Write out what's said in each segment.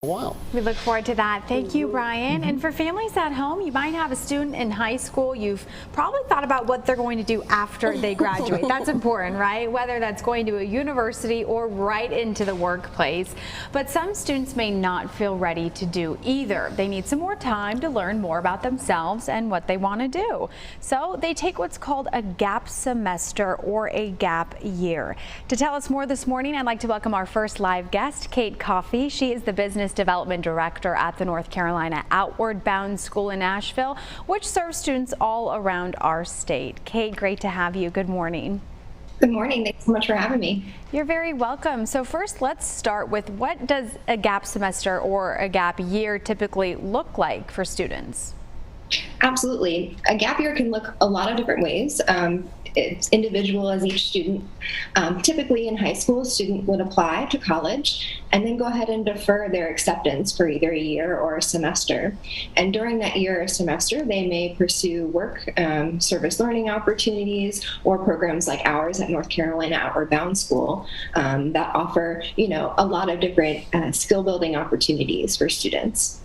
Wow. We look forward to that. Thank you, Brian. And for families at home, you might have a student in high school. You've probably thought about what they're going to do after they graduate. That's important, right? Whether that's going to a university or right into the workplace. But some students may not feel ready to do either. They need some more time to learn more about themselves and what they want to do. So they take what's called a gap semester or a gap year. To tell us more this morning, I'd like to welcome our first live guest, Kate Coffey. She is the Business Development Director at the North Carolina Outward Bound School in Asheville, which serves students all around our state. Kate, great to have you. Good morning. Good morning. Thanks so much for having me. You're very welcome. So first, let's start with what does a gap semester or a gap year typically look like for students? Absolutely. A gap year can look a lot of different ways. It's individual as each student. Typically in high school, a student would apply to college and then go ahead and defer their acceptance for either a year or a semester. And during that year or semester, they may pursue work, service learning opportunities, or programs like ours at North Carolina Outward Bound School that offer, a lot of different skill building opportunities for students.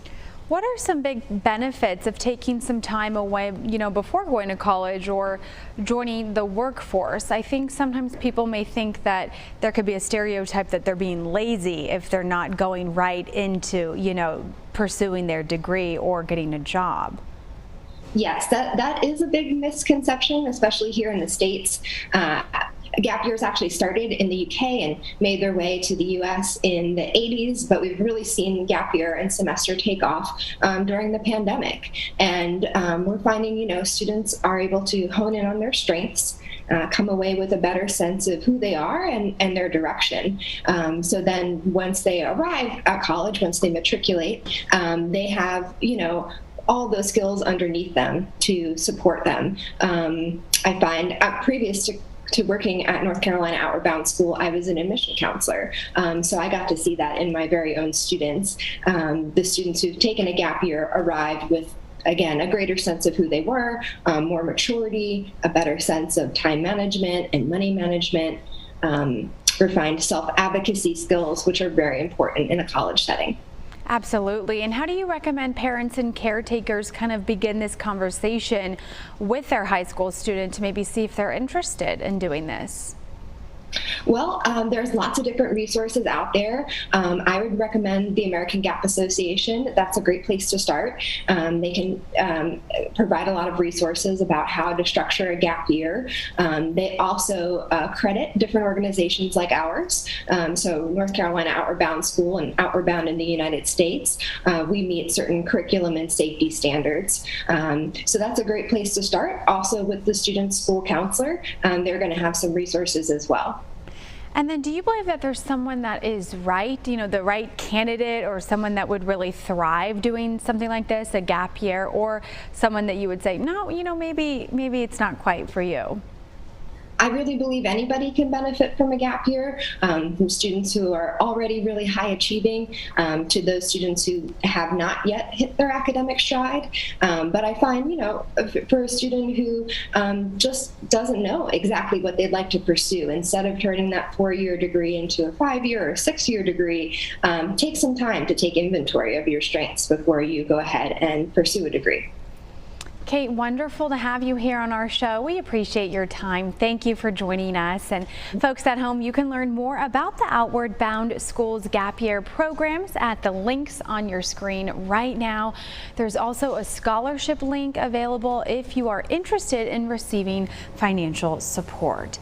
What are some big benefits of taking some time away, before going to college or joining the workforce? I think sometimes people may think that there could be a stereotype that they're being lazy if they're not going right into, pursuing their degree or getting a job. Yes, that is a big misconception, especially here in the States. Gap years actually started in the UK and made their way to the US in the 80s, but we've really seen gap year and semester take off during the pandemic. And we're finding, students are able to hone in on their strengths, come away with a better sense of who they are and their direction. So then once they arrive at college, once they matriculate, they have, all those skills underneath them to support them. I find previous to working at North Carolina Outward Bound School, I was an admission counselor. So I got to see that in my very own students. The students who've taken a gap year arrived with, again, a greater sense of who they were, more maturity, a better sense of time management and money management, refined self-advocacy skills, which are very important in a college setting. Absolutely. And how do you recommend parents and caretakers kind of begin this conversation with their high school student to maybe see if they're interested in doing this? Well, there's lots of different resources out there. I would recommend the American Gap Association. That's a great place to start. They can provide a lot of resources about how to structure a gap year. They also credit different organizations like ours. So North Carolina Outward Bound School and Outward Bound in the United States, we meet certain curriculum and safety standards. So that's a great place to start. Also with the student's school counselor, they're going to have some resources as well. And then do you believe that there's someone that is right, the right candidate or someone that would really thrive doing something like this, a gap year, or someone that you would say, no, maybe it's not quite for you? I really believe anybody can benefit from a gap year, from students who are already really high achieving to those students who have not yet hit their academic stride. But I find, for a student who just doesn't know exactly what they'd like to pursue, instead of turning that 4-year degree into a 5-year or 6-year degree, take some time to take inventory of your strengths before you go ahead and pursue a degree. Kate, wonderful to have you here on our show. We appreciate your time. Thank you for joining us. And folks at home, you can learn more about the Outward Bound School's Gap Year programs at the links on your screen right now. There's also a scholarship link available if you are interested in receiving financial support.